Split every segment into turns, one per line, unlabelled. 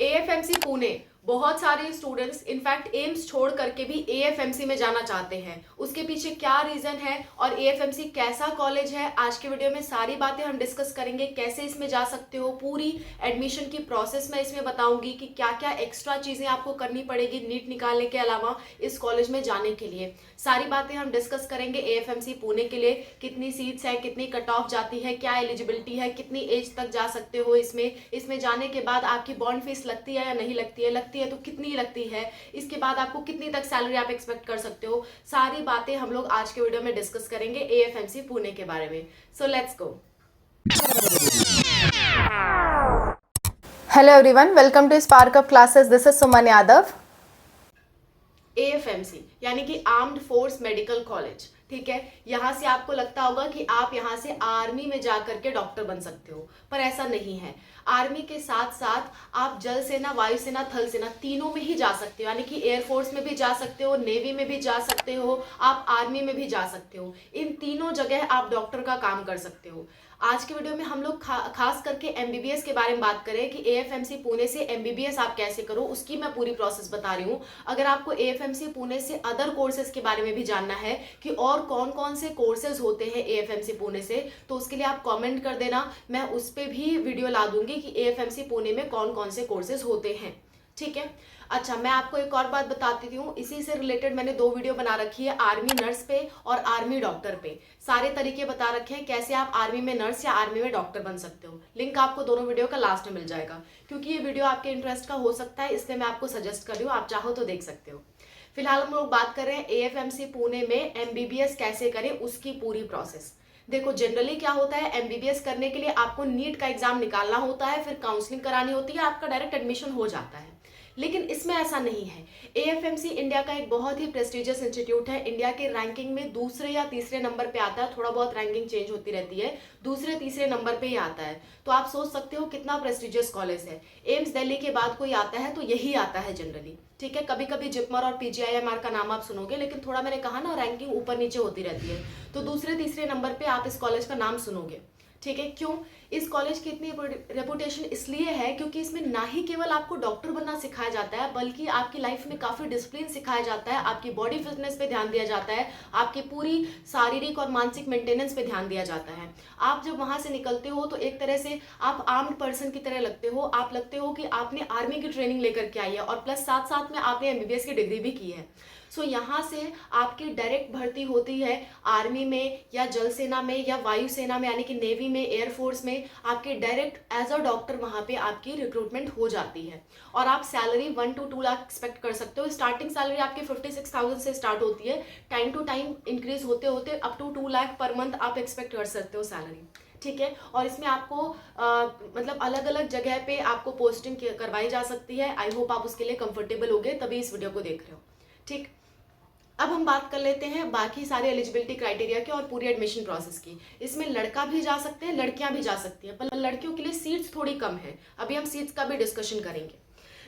AFMC Pune बहुत सारे students in fact AIIMS छोड़ करके भी एएफएमसी में जाना चाहते हैं। उसके पीछे क्या रीजन है और एएफएमसी कैसा कॉलेज है, आज के वीडियो में सारी बातें हम डिस्कस करेंगे। कैसे इसमें जा सकते हो, पूरी एडमिशन की प्रोसेस मैं इसमें बताऊंगी कि क्या क्या एक्स्ट्रा चीजें आपको करनी पड़ेगी नीट निकालने के अलावा इस कॉलेज में जाने के लिए। सारी बातें हम डिस्कस करेंगे। एएफएमसी पुणे के लिए कितनी सीट्स है, कितनी कट ऑफ जाती है, क्या एलिजिबिलिटी है, कितनी एज तक जा सकते हो इसमें जाने के बाद आपकी बॉन्ड फीस लगती है या नहीं लगती है तो कितनी लगती है, इसके बाद आपको कितनी तक सैलरी आप एक्सपेक्ट कर सकते हो। सारी बातें हम लोग आज के वीडियो में डिस्कस करेंगे एएफएमसी पुणे के बारे में। So let's go.
Hello everyone, welcome to Spark of Classes. This is Suman Yadav.
AFMC यानी कि आर्म्ड फोर्स मेडिकल कॉलेज, ठीक है। यहां से आपको लगता होगा कि आप यहां से आर्मी में जाकर के डॉक्टर बन सकते हो, पर ऐसा नहीं है। आर्मी के साथ साथ आप जल सेना, वायुसेना, थल सेना तीनों में ही जा सकते हो, यानी कि एयरफोर्स में भी जा सकते हो, नेवी में भी जा सकते हो, आप आर्मी में भी जा सकते हो। इन तीनों जगह आप डॉक्टर का काम कर सकते हो। आज के वीडियो में हम लोग खास करके एमबीबीएस के बारे में बात करें कि एएफएमसी पुणे से एमबीबीएस आप कैसे करो, उसकी मैं पूरी प्रोसेस बता रही हूँ। अगर आपको एएफएमसी पुणे से अदर कोर्सेज के बारे में भी जानना है कि और कौन कौन से कोर्सेज होते हैं एएफएमसी पुणे से, तो उसके लिए आप कमेंट कर देना, मैं उस पर भी वीडियो ला दूंगी कि एएफएमसी पुणे में कौन कौन से कोर्सेज होते हैं, ठीक है। अच्छा, मैं आपको एक और बात बताती हूँ, इसी से रिलेटेड मैंने 2 वीडियो बना रखी है, आर्मी नर्स पे और आर्मी डॉक्टर पे। सारे तरीके बता रखे हैं कैसे आप आर्मी में नर्स या आर्मी में डॉक्टर बन सकते हो। लिंक आपको दोनों वीडियो का लास्ट में मिल जाएगा। क्योंकि ये वीडियो आपके इंटरेस्ट का हो सकता है, इसलिए मैं आपको सजेस्ट कर रही हूँ, आप चाहो तो देख सकते हो। फिलहाल हम लोग बात कर रहे हैं एएफएमसी पुणे में एमबीबीएस कैसे करें, उसकी पूरी प्रोसेस। देखो, जनरली क्या होता है, एमबीबीएस करने के लिए आपको नीट का एग्जाम निकालना होता है, फिर काउंसलिंग करानी होती है, आपका डायरेक्ट एडमिशन हो जाता है। लेकिन इसमें ऐसा नहीं है। एएफएमसी इंडिया का एक बहुत ही प्रेस्टिजियस इंस्टीट्यूट है। इंडिया के रैंकिंग में दूसरे या तीसरे नंबर पे आता है, थोड़ा बहुत रैंकिंग चेंज होती रहती है, दूसरे तीसरे नंबर पे ही आता है। तो आप सोच सकते हो कितना प्रेस्टिजियस कॉलेज है। एम्स दिल्ली के बाद कोई आता है तो यही आता है जनरली, ठीक है। कभी कभी जिपमर और पीजीआईएमआर का नाम आप सुनोगे, लेकिन थोड़ा मैंने कहा ना, रैंकिंग ऊपर नीचे होती रहती है, तो दूसरे तीसरे नंबर पे आप इस कॉलेज का नाम सुनोगे, ठीक है। क्यों? इस कॉलेज की इतनी रेपुटेशन इसलिए है क्योंकि इसमें ना ही केवल आपको डॉक्टर बनना सिखाया जाता है, बल्कि आपकी लाइफ में काफी डिसिप्लिन सिखाया जाता है, आपकी बॉडी फिटनेस पे ध्यान दिया जाता है, आपकी पूरी शारीरिक और मानसिक मेंटेनेंस पे ध्यान दिया जाता है। आप जब वहां से निकलते हो तो एक तरह से आप आर्म्ड पर्सन की तरह लगते हो, आप लगते हो कि आपने आर्मी की ट्रेनिंग लेकर के आई है और प्लस साथ साथ में आपने एमबीबीएस की डिग्री भी की है। सो यहाँ से आपकी डायरेक्ट भर्ती होती है आर्मी में या जल सेना में या वायुसेना में, यानी कि नेवी में, एयरफोर्स में आपकी डायरेक्ट एज अ डॉक्टर वहाँ पे आपकी रिक्रूटमेंट हो जाती है। और आप सैलरी 1 to 2 लाख एक्सपेक्ट कर सकते हो। स्टार्टिंग सैलरी आपकी 56,000 से स्टार्ट होती है, टाइम टू टाइम इंक्रीज होते होते up to 2 lakh per month आप एक्सपेक्ट कर सकते हो सैलरी, ठीक है। और इसमें आपको मतलब अलग अलग जगह पे आपको पोस्टिंग करवाई जा सकती है। आई होप आप उसके लिए कंफर्टेबल हो गए तभी इस वीडियो को देख रहे हो, ठीक। अब हम बात कर लेते हैं बाकी सारे एलिजिबिलिटी क्राइटेरिया के और पूरी एडमिशन प्रोसेस की। इसमें लड़का भी जा सकते हैं, लड़कियां भी जा सकती हैं, पर लड़कियों के लिए सीट्स थोड़ी कम है। अभी हम सीट्स का भी डिस्कशन करेंगे।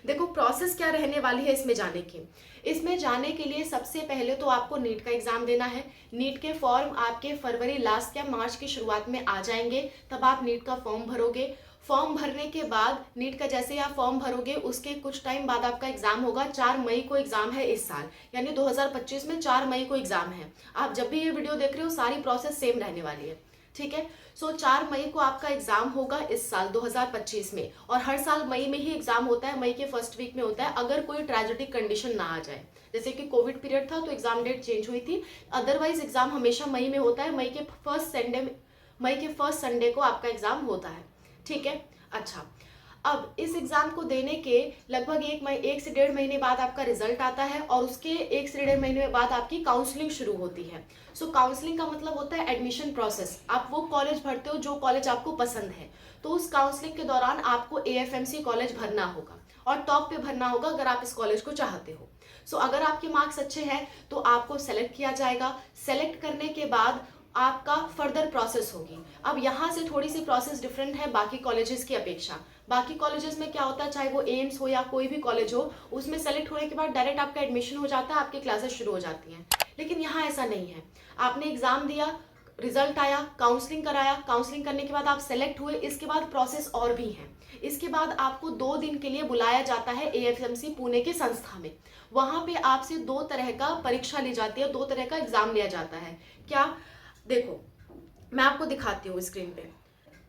देखो, प्रोसेस क्या रहने वाली है इसमें जाने की। इसमें जाने के लिए सबसे पहले तो आपको नीट का एग्जाम देना है। नीट के फॉर्म आपके फरवरी लास्ट या मार्च की शुरुआत में आ जाएंगे, तब आप नीट का फॉर्म भरोगे। फॉर्म भरने के बाद नीट का जैसे ही आप फॉर्म भरोगे उसके कुछ टाइम बाद आपका एग्जाम होगा। 4 मई को एग्जाम है इस साल, यानी 2025 में 4 मई को एग्जाम है। आप जब भी ये वीडियो देख रहे हो सारी प्रोसेस सेम रहने वाली है, ठीक है। सो 4 मई को आपका एग्जाम होगा इस साल 2025 में, और हर साल मई में ही एग्जाम होता है, मई के फर्स्ट वीक में होता है, अगर कोई ट्रेजेडिक कंडीशन ना आ जाए। जैसे कि कोविड पीरियड था तो एग्जाम डेट चेंज हुई थी, अदरवाइज एग्जाम हमेशा मई में होता है। मई के फर्स्ट संडे को आपका एग्जाम होता है, ठीक है। अच्छा, अब इस एग्जाम को देने के लगभग 1 से 1.5 महीने बाद आपका रिजल्ट आता है, और उसके 1 से 1.5 महीने बाद आपकी काउंसलिंग शुरू होती है। सो काउंसलिंग का मतलब होता है एडमिशन प्रोसेस। आप वो कॉलेज भरते हो जो कॉलेज आपको पसंद है, तो उस काउंसलिंग के दौरान आपको एएफएमसी कॉलेज भरना होगा और टॉप पे भरना होगा अगर आप इस कॉलेज को चाहते हो। सो अगर आपके मार्क्स अच्छे हैं तो आपको सेलेक्ट किया जाएगा। सेलेक्ट करने के बाद आपका फर्दर प्रोसेस होगी। अब यहाँ से थोड़ी सी प्रोसेस डिफरेंट है बाकी कॉलेजेस की अपेक्षा। बाकी कॉलेजेस में क्या होता है, चाहे वो एम्स हो या कोई भी कॉलेज हो, उसमें सेलेक्ट होने के बाद डायरेक्ट आपका एडमिशन हो जाता है, आपकी क्लासेस शुरू हो जाती हैं। लेकिन यहाँ ऐसा नहीं है। आपने एग्जाम दिया, रिजल्ट आया, काउंसलिंग कराया, काउंसलिंग करने के बाद आप सेलेक्ट हुए, इसके बाद प्रोसेस और भी है। इसके बाद आपको 2 दिन के लिए बुलाया जाता है एएफएमसी पुणे के संस्था में। वहां पे आपसे 2 तरह का परीक्षा ली जाती है, 2 तरह का एग्जाम लिया जाता है। क्या, देखो मैं आपको दिखाती हूँ स्क्रीन पे।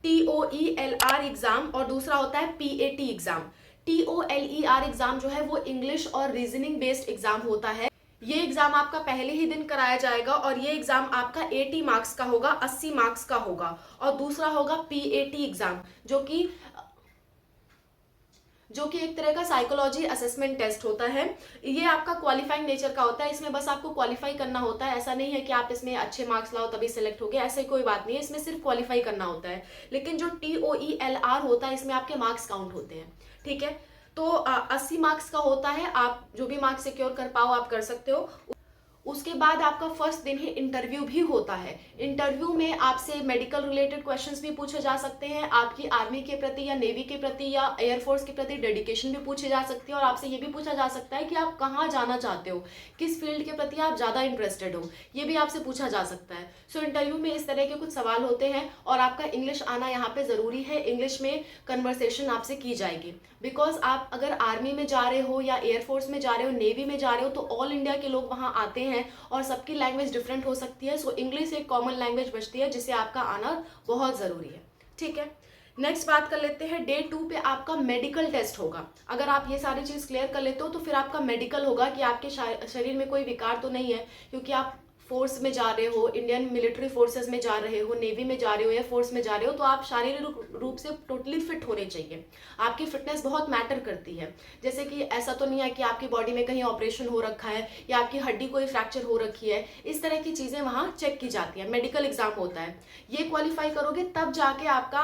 TOELR एग्जाम और दूसरा होता है PAT एग्जाम। TOLER एग्जाम जो है वो इंग्लिश और रीजनिंग बेस्ड एग्जाम होता है। ये एग्जाम आपका पहले ही दिन कराया जाएगा और ये एग्जाम आपका 80 मार्क्स का होगा, 80 मार्क्स का होगा। और दूसरा होगा PAT एग्जाम जो कि एक तरह का साइकोलॉजी असेसमेंट टेस्ट होता है। ये आपका क्वालिफाइंग नेचर का होता है, इसमें बस आपको क्वालिफाई करना होता है। ऐसा नहीं है कि आप इसमें अच्छे मार्क्स लाओ तभी सिलेक्ट हो गए, ऐसे कोई बात नहीं है, इसमें सिर्फ क्वालिफाई करना होता है। लेकिन जो TOELR होता है इसमें आपके मार्क्स काउंट होते हैं, ठीक है। तो 80 मार्क्स का होता है, आप जो भी मार्क्स सिक्योर कर पाओ आप कर सकते हो। उसके बाद आपका फर्स्ट दिन ही इंटरव्यू भी होता है। इंटरव्यू में आपसे मेडिकल रिलेटेड क्वेश्चंस भी पूछे जा सकते हैं, आपकी आर्मी के प्रति या नेवी के प्रति या एयरफोर्स के प्रति डेडिकेशन भी पूछी जा सकती है, और आपसे ये भी पूछा जा सकता है कि आप कहाँ जाना चाहते हो, किस फील्ड के प्रति आप ज़्यादा इंटरेस्टेड हो, ये भी आपसे पूछा जा सकता है। सो इंटरव्यू में इस तरह के कुछ सवाल होते हैं और आपका इंग्लिश आना यहाँ पे ज़रूरी है। इंग्लिश में कन्वर्सेशन आपसे की जाएगी, बिकॉज आप अगर आर्मी में जा रहे हो या एयरफोर्स में जा रहे हो, नेवी में जा रहे हो, तो ऑल इंडिया के लोग वहाँ आते हैं और सबकी लैंग्वेज डिफरेंट हो सकती है। सो इंग्लिश एक कॉमन लैंग्वेज बचती है जिसे आपका आना बहुत ज़रूरी है, ठीक है। नेक्स्ट बात कर लेते हैं, डे 2 पे आपका मेडिकल टेस्ट होगा। अगर आप ये सारी चीज़ क्लियर कर लेते हो तो फिर आपका मेडिकल होगा कि आपके शरीर में कोई विकार तो नहीं है, क्योंकि आप फोर्स में जा रहे हो, इंडियन मिलिट्री फोर्सेस में जा रहे हो, नेवी में जा रहे हो, एयरफोर्स में जा रहे हो, तो आप शारीरिक रूप से टोटली फिट होने चाहिए। आपकी फिटनेस बहुत मैटर करती है। जैसे कि ऐसा तो नहीं है कि आपकी बॉडी में कहीं ऑपरेशन हो रखा है या आपकी हड्डी कोई फ्रैक्चर हो रखी है, इस तरह की चीज़ें वहाँ चेक की जाती है। मेडिकल एग्जाम होता है, ये क्वालिफाई करोगे तब जाके आपका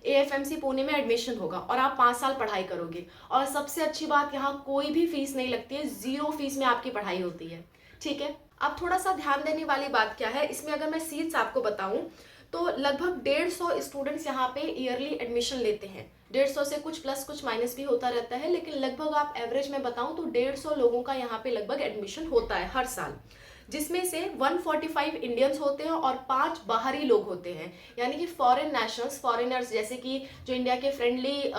AFMC पुणे में एडमिशन होगा और आप 5 साल पढ़ाई करोगे। और सबसे अच्छी बात, यहाँ कोई भी फीस नहीं लगती है, 0 फीस में आपकी पढ़ाई होती है, ठीक है। अब थोड़ा सा ध्यान देने वाली बात क्या है, इसमें अगर मैं सीट्स आपको बताऊं तो लगभग 150 स्टूडेंट्स यहाँ पे ईयरली एडमिशन लेते हैं। 150 से कुछ प्लस कुछ माइनस भी होता रहता है, लेकिन लगभग आप एवरेज में बताऊं तो 150 लोगों का यहाँ पे लगभग एडमिशन होता है हर साल, जिसमें से 145 इंडियंस होते हैं और 5 बाहरी लोग होते हैं, यानी कि फॉरेन नेशनल्स, फॉरेनर्स, जैसे कि जो इंडिया के फ्रेंडली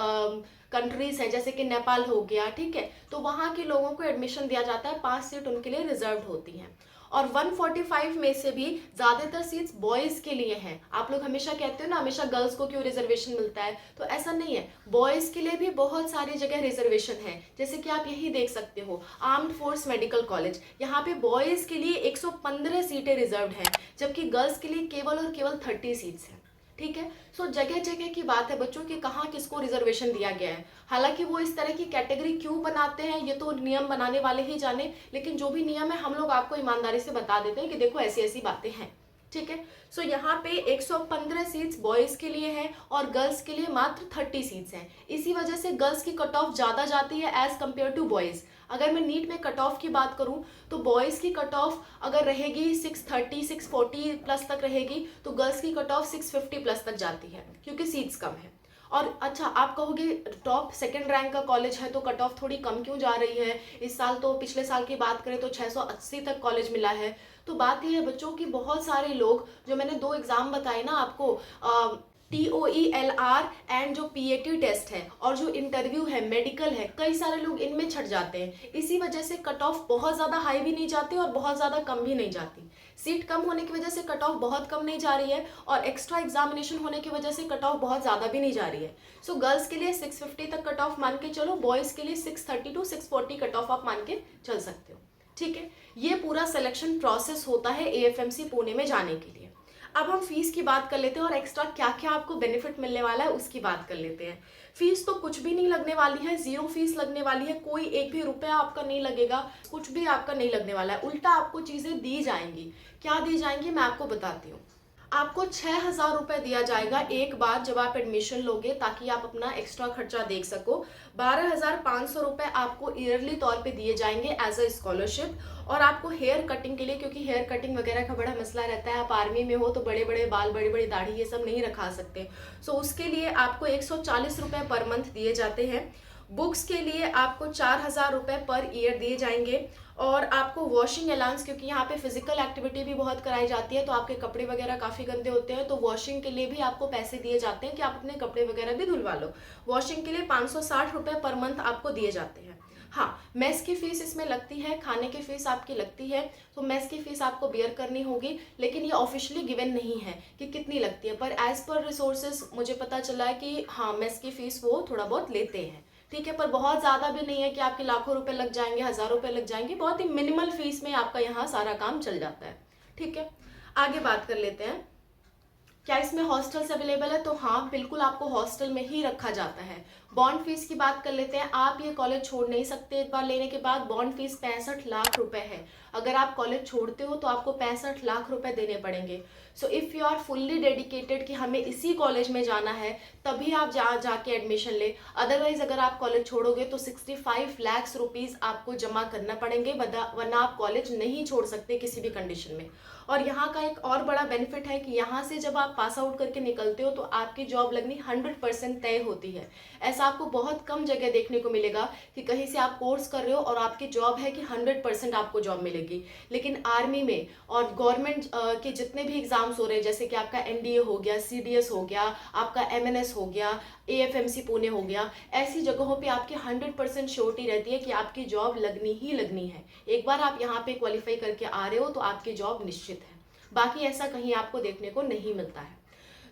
कंट्रीज हैं, जैसे कि नेपाल हो गया, ठीक है। तो वहाँ के लोगों को एडमिशन दिया जाता है, 5 सीट उनके लिए रिजर्व होती हैं। और 145 में से भी ज़्यादातर सीट्स बॉयज़ के लिए हैं। आप लोग हमेशा कहते हो ना, हमेशा गर्ल्स को क्यों रिजर्वेशन मिलता है, तो ऐसा नहीं है, बॉयज़ के लिए भी बहुत सारी जगह रिजर्वेशन है। जैसे कि आप यही देख सकते हो, आर्म्ड फोर्स मेडिकल कॉलेज, यहाँ पे बॉयज़ के लिए 115 सीटें रिजर्व हैं, जबकि गर्ल्स के लिए केवल और केवल 30 सीट्स हैं, ठीक है। सो जगह जगह की बात है बच्चों की कहाँ किसको रिजर्वेशन दिया गया है। हालांकि वो इस तरह की कैटेगरी क्यों बनाते हैं ये तो नियम बनाने वाले ही जाने, लेकिन जो भी नियम है हम लोग आपको ईमानदारी से बता देते हैं कि देखो ऐसी ऐसी बातें हैं, ठीक है। सो यहाँ पे 115 सीट्स बॉयज़ के लिए हैं और गर्ल्स के लिए मात्र 30 सीट्स हैं। इसी वजह से गर्ल्स की कट ऑफ ज़्यादा जाती है एज कम्पेयर टू बॉयज़। अगर मैं नीट में कट ऑफ की बात करूं तो बॉयज़ की कट ऑफ अगर रहेगी 630 640 प्लस तक रहेगी, तो गर्ल्स की कट ऑफ 650 प्लस तक जाती है, क्योंकि सीट्स कम है। और अच्छा, आप कहोगे टॉप 2nd रैंक का कॉलेज है तो कट ऑफ थोड़ी कम क्यों जा रही है। इस साल तो, पिछले साल की बात करें तो 680 तक कॉलेज मिला है। तो बात यह है बच्चों की, बहुत सारे लोग, जो मैंने 2 एग्जाम बताए ना आपको, TOELR एंड जो PAT टेस्ट है और जो इंटरव्यू है, मेडिकल है, कई सारे लोग इनमें छट जाते हैं। इसी वजह से कट ऑफ बहुत ज़्यादा हाई भी नहीं जाती और बहुत ज़्यादा कम भी नहीं जाती। सीट कम होने की वजह से कट ऑफ बहुत कम नहीं जा रही है और एक्स्ट्रा एग्जामिनेशन होने की वजह से कट ऑफ बहुत ज़्यादा भी नहीं जा रही है। सो गर्ल्स के लिए 650 तक कट ऑफ मान के चलो, बॉयज़ के लिए 630 to 640 कट ऑफ आप मान के चल सकते हो, ठीक है। ये पूरा सिलेक्शन प्रोसेस होता है AFMC पुणे में जाने के लिए। अब हम फीस की बात कर लेते हैं और एक्स्ट्रा क्या क्या आपको बेनिफिट मिलने वाला है उसकी बात कर लेते हैं। फीस तो कुछ भी नहीं लगने वाली है, 0 फीस लगने वाली है, कोई एक भी रुपया आपका नहीं लगेगा, कुछ भी आपका नहीं लगने वाला है। उल्टा आपको चीज़ें दी जाएंगी। क्या दी जाएंगी मैं आपको बताती हूँ। आपको 6,000 रुपये दिया जाएगा एक बार जब आप एडमिशन लोगे, ताकि आप अपना एक्स्ट्रा खर्चा देख सको। 12,500 रुपये आपको ईयरली तौर पे दिए जाएंगे एज अ स्कॉलरशिप। और आपको हेयर कटिंग के लिए, क्योंकि हेयर कटिंग वगैरह का बड़ा मसला रहता है, आप आर्मी में हो तो बड़े बड़े बाल, बड़ी बड़ी दाढ़ी ये सब नहीं रखा सकते, सो उसके लिए आपको 140 रुपये पर मंथ दिए जाते हैं। बुक्स के लिए आपको 4,000 रुपये पर ईयर दिए जाएंगे और आपको वॉशिंग अलाउंस, क्योंकि यहाँ पे फिजिकल एक्टिविटी भी बहुत कराई जाती है तो आपके कपड़े वगैरह काफ़ी गंदे होते हैं, तो वॉशिंग के लिए भी आपको पैसे दिए जाते हैं कि आप अपने कपड़े वगैरह भी धुलवा लो। वॉशिंग के लिए 560 रुपये पर मंथ आपको दिए जाते हैं। हाँ, मेस की फीस इसमें लगती है, खाने की फीस आपकी लगती है, तो मेस की फीस आपको बेयर करनी होगी, लेकिन ये ऑफिशियली गिवन नहीं है कि कितनी लगती है, पर एज पर रिसोर्सेज मुझे पता चला है कि हाँ, मेस की फीस वो थोड़ा बहुत लेते हैं, ठीक है, पर बहुत ज़्यादा भी नहीं है कि आपके लाखों रुपए लग जाएंगे, हज़ारों रुपए लग जाएंगे, बहुत ही मिनिमल फीस में आपका यहाँ सारा काम चल जाता है, ठीक है। आगे बात कर लेते हैं, क्या इसमें हॉस्टल्स अवेलेबल है? तो हाँ, बिल्कुल आपको हॉस्टल में ही रखा जाता है। बॉन्ड फीस की बात कर लेते हैं। आप ये कॉलेज छोड़ नहीं सकते एक बार लेने के बाद। बॉन्ड फीस 65 लाख रुपए है। अगर आप कॉलेज छोड़ते हो तो आपको 65 लाख रुपए देने पड़ेंगे। So if you are fully dedicated कि हमें इसी कॉलेज में जाना है, तभी आप जाके एडमिशन ले। अदरवाइज अगर आप कॉलेज छोड़ोगे तो 65 लाख रुपीज़ आपको जमा करना पड़ेंगे, वरना आप कॉलेज नहीं छोड़ सकते किसी भी कंडीशन में। और यहाँ का एक और बड़ा बेनिफिट है कि यहाँ से जब आप पास आउट करके निकलते हो तो आपकी जॉब लगनी 100% तय होती है। ऐसा आपको बहुत कम जगह देखने को मिलेगा कि कहीं से आप कोर्स कर रहे हो और आपकी जॉब है कि 100% आपको जॉब मिलेगी। लेकिन आर्मी में और गवर्नमेंट के जितने भी एग्जाम्स हो रहे हैं, जैसे कि आपका NDA हो गया, CDS हो गया, आपका MNS हो गया, AFMC पुणे हो गया, ऐसी जगहों पे आपकी 100% श्योरिटी रहती है कि आपकी जॉब लगनी ही लगनी है। एक बार आप यहाँ पे क्वालिफाई करके आ रहे हो तो आपकी जॉब निश्चित है। बाकी ऐसा कहीं आपको देखने को नहीं मिलता है।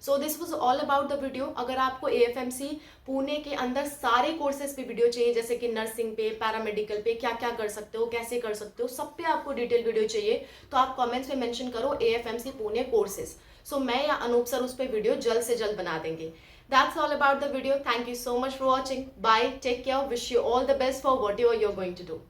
So this was all about the video. अगर आपको AFMC पुणे के अंदर सारे कोर्सेज पे वीडियो चाहिए, जैसे कि नर्सिंग पे, पैरामेडिकल पे क्या क्या कर सकते हो, कैसे कर सकते हो, सब पे आपको डिटेल वीडियो चाहिए, तो आप कमेंट्स में मेंशन करो AFMC पुणे कोर्सेज। सो मैं या अनूप सर उस पर वीडियो जल्द से जल्द बना देंगे। That's all about the video. Thank you so much for watching. Bye. Take care. Wish you all the best for whatever you're going to do.